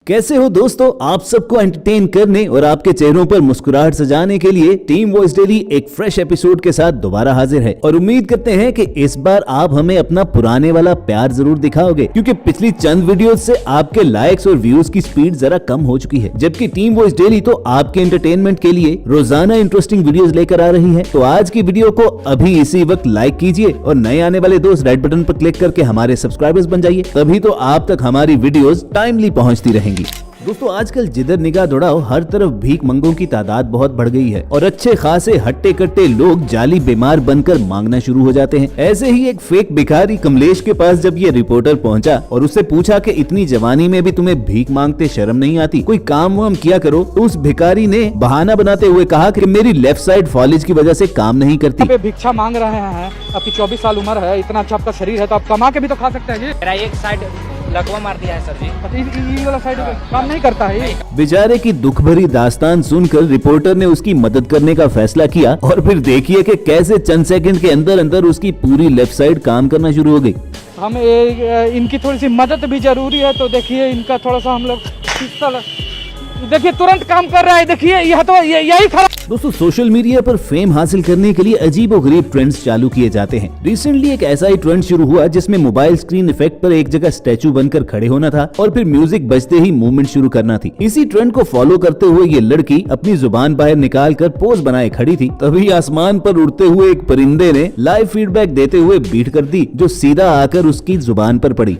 कैसे हो दोस्तों, आप सबको एंटरटेन करने और आपके चेहरों पर मुस्कुराहट सजाने के लिए टीम वॉइस डेली एक फ्रेश एपिसोड के साथ दोबारा हाजिर है और उम्मीद करते हैं कि इस बार आप हमें अपना पुराने वाला प्यार जरूर दिखाओगे, क्योंकि पिछली चंद वीडियोस से आपके लाइक्स और व्यूज की स्पीड जरा कम हो चुकी है। जबकि टीम वॉइस डेली तो आपके एंटरटेनमेंट के लिए रोजाना इंटरेस्टिंग वीडियोस लेकर आ रही है। तो आज की वीडियो को अभी इसी वक्त लाइक कीजिए और नए आने वाले दोस्त रेड बटन पर क्लिक करके हमारे सब्सक्राइबर्स बन जाइए, तभी तो आप तक हमारी वीडियोस टाइमली पहुंचती रहेंगी। दोस्तों, आजकल जिधर निगाह दौड़ाओ हर तरफ भीख मंगों की तादाद बहुत बढ़ गई है और अच्छे खासे हट्टे कट्टे लोग जाली बीमार बनकर मांगना शुरू हो जाते हैं। ऐसे ही एक फेक भिखारी कमलेश के पास जब ये रिपोर्टर पहुंचा और उससे पूछा कि इतनी जवानी में भी तुम्हें भीख मांगते शर्म नहीं आती, कोई काम वाम किया करो, तो उस भिखारी ने बहाना बनाते हुए कहा कि मेरी लेफ्ट साइड फॉलिज की वजह से काम नहीं करती। भिक्षा मांग रहे हैं, आपकी 24 साल उम्र है, इतना अच्छा आपका शरीर है तो आप कमा के भी तो खा सकते हैं। मेरा एक साइड लकवा मार दिया है सर जी, ये वाला साइड काम नहीं करता है। बेचारे की दुख भरी दास्तान सुनकर रिपोर्टर ने उसकी मदद करने का फैसला किया और फिर देखिए कि कैसे चंद सेकंड के अंदर अंदर उसकी पूरी लेफ्ट साइड काम करना शुरू हो गई। हमें इनकी थोड़ी सी मदद भी जरूरी है, तो देखिए इनका थोड़ा सा हम लोग देखिए तुरंत काम कर रहा है। देखिए यह तो यही खड़ा। दोस्तों, सोशल मीडिया पर फेम हासिल करने के लिए अजीबोगरीब ट्रेंड्स चालू किए जाते हैं। रिसेंटली एक ऐसा ही ट्रेंड शुरू हुआ जिसमें मोबाइल स्क्रीन इफेक्ट पर एक जगह स्टैचू बनकर खड़े होना था और फिर म्यूजिक बजते ही मूवमेंट शुरू करना थी। इसी ट्रेंड को फॉलो करते हुए ये लड़की अपनी जुबान बाहर निकाल कर पोज बनाए खड़ी थी। तभी आसमान पर उड़ते हुए एक परिंदे ने लाइव फीडबैक देते हुए बीट कर दी, जो सीधा आकर उसकी जुबान पर पड़ी।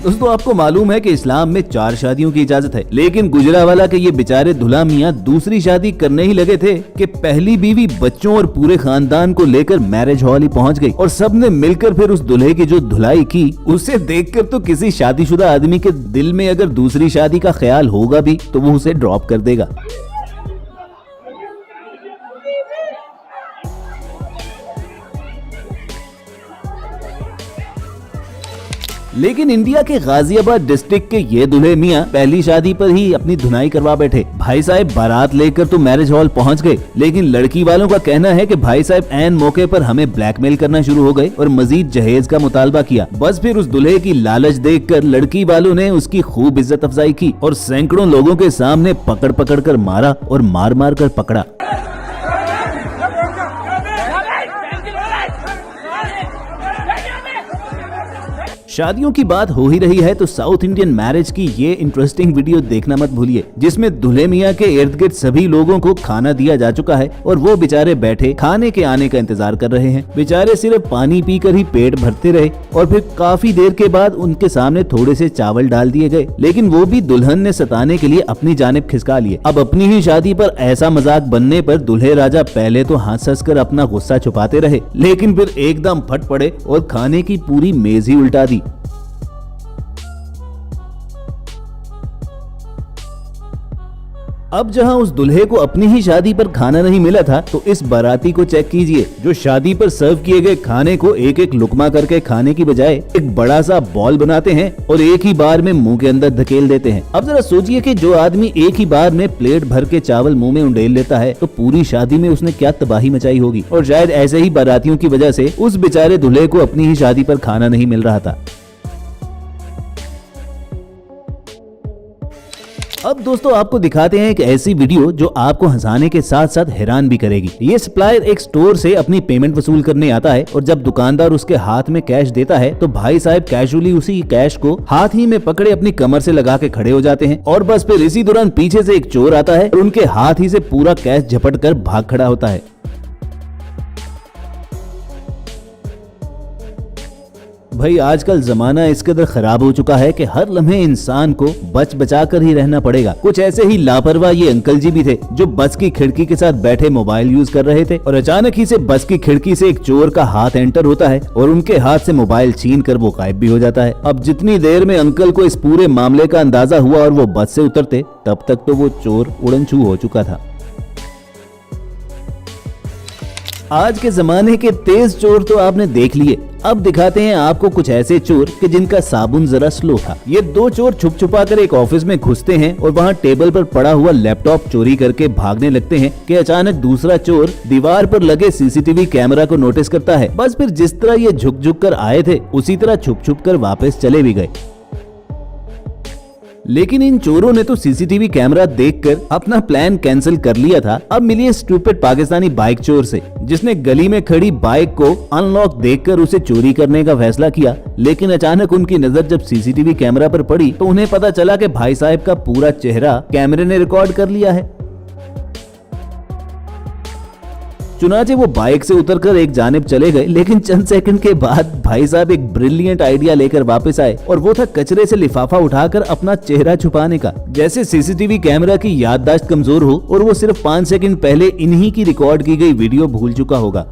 दोस्तों, आपको मालूम है कि इस्लाम में 4 शादियों की इजाजत है, लेकिन गुजरावाला के ये बेचारे दूल्हा मियां दूसरी शादी करने ही लगे थे कि पहली बीवी बच्चों और पूरे खानदान को लेकर मैरिज हॉल ही पहुंच गई और सबने मिलकर फिर उस दूल्हे की जो धुलाई की, उसे देखकर तो किसी शादीशुदा आदमी के दिल में अगर दूसरी शादी का ख्याल होगा भी तो वो उसे ड्रॉप कर देगा। लेकिन इंडिया के गाजियाबाद डिस्ट्रिक्ट के ये दूल्हे मियां पहली शादी पर ही अपनी धुनाई करवा बैठे। भाई साहब बारात लेकर तो मैरिज हॉल पहुंच गए, लेकिन लड़की वालों का कहना है कि भाई साहब ऐन मौके पर हमें ब्लैकमेल करना शुरू हो गए और मजीद जहेज का मुतालबा किया। बस फिर उस दूल्हे की लालच देखकर लड़की वालों ने उसकी खूब इज्जत अफजाई की और सैकड़ों लोगों के सामने पकड़ पकड़ कर मारा और मार मार कर पकड़ा। शादियों की बात हो ही रही है तो साउथ इंडियन मैरिज की ये इंटरेस्टिंग वीडियो देखना मत भूलिए, जिसमें दूल्हे मियां के इर्द गिर्द सभी लोगों को खाना दिया जा चुका है और वो बेचारे बैठे खाने के आने का इंतजार कर रहे हैं। बेचारे सिर्फ पानी पीकर ही पेट भरते रहे और फिर काफी देर के बाद उनके सामने थोड़े से चावल डाल दिए गए, लेकिन वो भी दुल्हन ने सताने के लिए अपनी जानिब खिसका लिए। अब अपनी ही शादी पर ऐसा मजाक बनने पर दूल्हे राजा पहले तो हंस हंस कर अपना गुस्सा छुपाते रहे, लेकिन फिर एकदम फट पड़े और खाने की पूरी मेज ही उल्टा दी। अब जहां उस दूल्हे को अपनी ही शादी पर खाना नहीं मिला था, तो इस बाराती को चेक कीजिए, जो शादी पर सर्व किए गए खाने को एक एक लुकमा करके खाने की बजाय एक बड़ा सा बॉल बनाते हैं और एक ही बार में मुंह के अंदर धकेल देते हैं। अब जरा सोचिए कि जो आदमी एक ही बार में प्लेट भर के चावल मुंह में उंडेल लेता है, तो पूरी शादी में उसने क्या तबाही मचाई होगी। और शायद ऐसे ही बारातियों की वजह से उस बेचारे दूल्हे को अपनी ही शादी पर खाना नहीं मिल रहा था। अब दोस्तों, आपको दिखाते हैं एक ऐसी वीडियो जो आपको हंसाने के साथ साथ हैरान भी करेगी। ये सप्लायर एक स्टोर से अपनी पेमेंट वसूल करने आता है और जब दुकानदार उसके हाथ में कैश देता है तो भाई साहब कैजुअली उसी कैश को हाथ ही में पकड़े अपनी कमर से लगा के खड़े हो जाते हैं और बस फिर इसी दौरान पीछे से एक चोर आता है और उनके हाथ ही से पूरा कैश झपट कर भाग खड़ा होता है। भाई, आजकल जमाना इस कदर खराब हो चुका है कि हर लम्हे इंसान को बच बचा कर ही रहना पड़ेगा। कुछ ऐसे ही लापरवाह ये अंकल जी भी थे जो बस की खिड़की के साथ बैठे मोबाइल यूज कर रहे थे और अचानक ही से बस की खिड़की से एक चोर का हाथ एंटर होता है और उनके हाथ से मोबाइल छीन कर वो गायब भी हो जाता है। अब जितनी देर में अंकल को इस पूरे मामले का अंदाजा हुआ और वो बस से उतरते, तब तक तो वो चोर उड़नछू हो चुका था। आज के जमाने के तेज चोर तो आपने देख लिए, अब दिखाते हैं आपको कुछ ऐसे चोर कि जिनका साबुन जरा स्लो था। ये दो चोर छुप छुपा कर एक ऑफिस में घुसते हैं और वहाँ टेबल पर पड़ा हुआ लैपटॉप चोरी करके भागने लगते हैं कि अचानक दूसरा चोर दीवार पर लगे सीसीटीवी कैमरा को नोटिस करता है। बस फिर जिस तरह ये झुक झुक कर आए थे उसी तरह छुप छुप कर वापस चले भी गए। लेकिन इन चोरों ने तो सीसीटीवी कैमरा देखकर अपना प्लान कैंसिल कर लिया था। अब मिलिए स्टूपिड पाकिस्तानी बाइक चोर से, जिसने गली में खड़ी बाइक को अनलॉक देखकर उसे चोरी करने का फैसला किया। लेकिन अचानक उनकी नजर जब सीसीटीवी कैमरा पर पड़ी तो उन्हें पता चला कि भाई साहब का पूरा चेहरा कैमरे ने रिकॉर्ड कर लिया है। चुनाचे वो बाइक से उतरकर एक जानिब चले गए, लेकिन चंद सेकंड के बाद भाई साहब एक ब्रिलियंट आइडिया लेकर वापस आए और वो था कचरे से लिफाफा उठाकर अपना चेहरा छुपाने का। जैसे सीसीटीवी कैमरा की याददाश्त कमजोर हो और वो सिर्फ 5 सेकंड पहले इन्हीं की रिकॉर्ड की गई वीडियो भूल चुका होगा।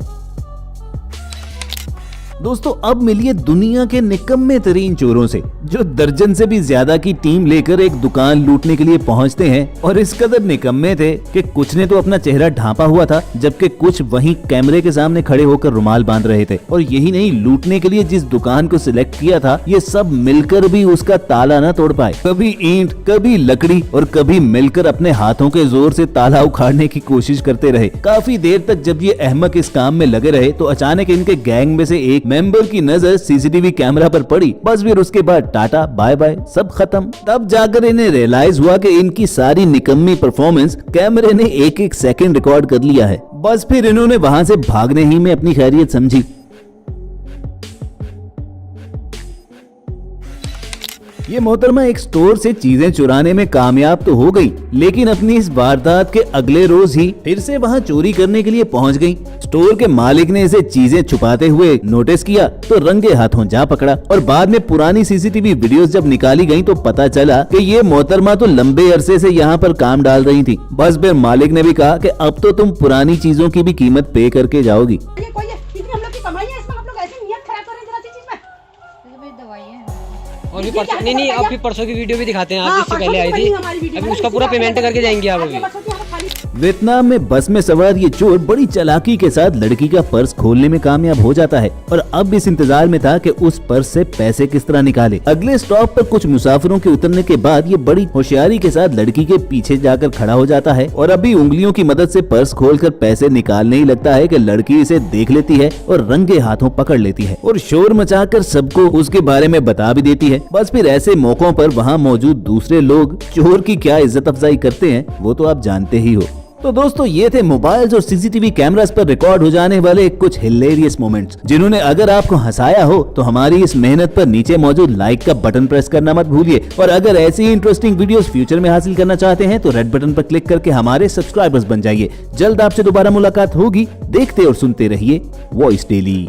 दोस्तों अब मिलिए दुनिया के निकम्मे तरीन चोरों से, जो दर्जन से भी ज्यादा की टीम लेकर एक दुकान लूटने के लिए पहुंचते हैं और इस कदर निकम्मे थे कि कुछ ने तो अपना चेहरा ढांपा हुआ था, जबकि कुछ वहीं कैमरे के सामने खड़े होकर रुमाल बांध रहे थे। और यही नहीं, लूटने के लिए जिस दुकान को सिलेक्ट किया था ये सब मिलकर भी उसका ताला न तोड़ पाए। कभी ईंट, कभी लकड़ी और कभी मिलकर अपने हाथों के जोर से ताला उखाड़ने की कोशिश करते रहे। काफी देर तक जब ये अहमक इस काम में लगे रहे तो अचानक इनके गैंग में से एक मेंबर की नजर सीसीटीवी कैमरा पर पड़ी। बस फिर उसके बाद टाटा बाय बाय, सब खत्म। तब जाकर इन्हें रियलाइज हुआ कि इनकी सारी निकम्मी परफॉर्मेंस कैमरे ने एक एक सेकंड रिकॉर्ड कर लिया है। बस फिर इन्होंने वहां से भागने ही में अपनी खैरियत समझी। ये मोहतरमा एक स्टोर से चीजें चुराने में कामयाब तो हो गई, लेकिन अपनी इस वारदात के अगले रोज ही फिर से वहां चोरी करने के लिए पहुंच गई। स्टोर के मालिक ने इसे चीजें छुपाते हुए नोटिस किया तो रंगे हाथों जा पकड़ा और बाद में पुरानी सीसीटीवी वीडियोस जब निकाली गयी तो पता चला कि ये मोहतरमा तो लंबे अरसे से यहाँ पर काम डाल रही थी। बस फिर मालिक ने भी कहा कि अब तो तुम पुरानी चीजों की भी कीमत पे करके जाओगी। और भी परसों नहीं अभी परसों की वीडियो भी दिखाते हैं आप, जिससे पहले आई थी। अभी उसका पूरा पेमेंट करके जाएंगे आप अभी। वियतनाम में बस में सवार ये चोर बड़ी चालाकी के साथ लड़की का पर्स खोलने में कामयाब हो जाता है और अब इस इंतजार में था कि उस पर्स से पैसे किस तरह निकाले। अगले स्टॉप पर कुछ मुसाफिरों के उतरने के बाद ये बड़ी होशियारी के साथ लड़की के पीछे जाकर खड़ा हो जाता है और अभी उंगलियों की मदद से पर्स खोलकर पैसे निकालने ही लगता है कि लड़की इसे देख लेती है और रंगे हाथों पकड़ लेती है और शोर मचाकर सबको उसके बारे में बता भी देती है। बस फिर ऐसे मौकों पर वहाँ मौजूद दूसरे लोग चोर की क्या इज्जत अफजाई करते हैं वो तो आप जानते ही हो। तो दोस्तों ये थे मोबाइल्स और सीसीटीवी कैमरास पर रिकॉर्ड हो जाने वाले कुछ हिलेरियस मोमेंट्स, जिन्होंने अगर आपको हंसाया हो तो हमारी इस मेहनत पर नीचे मौजूद लाइक का बटन प्रेस करना मत भूलिए। और अगर ऐसी ही इंटरेस्टिंग वीडियोस फ्यूचर में हासिल करना चाहते हैं तो रेड बटन पर क्लिक करके हमारे सब्सक्राइबर्स बन जाइए। जल्द आपसे दोबारा मुलाकात होगी। देखते और सुनते रहिए वॉइस डेली।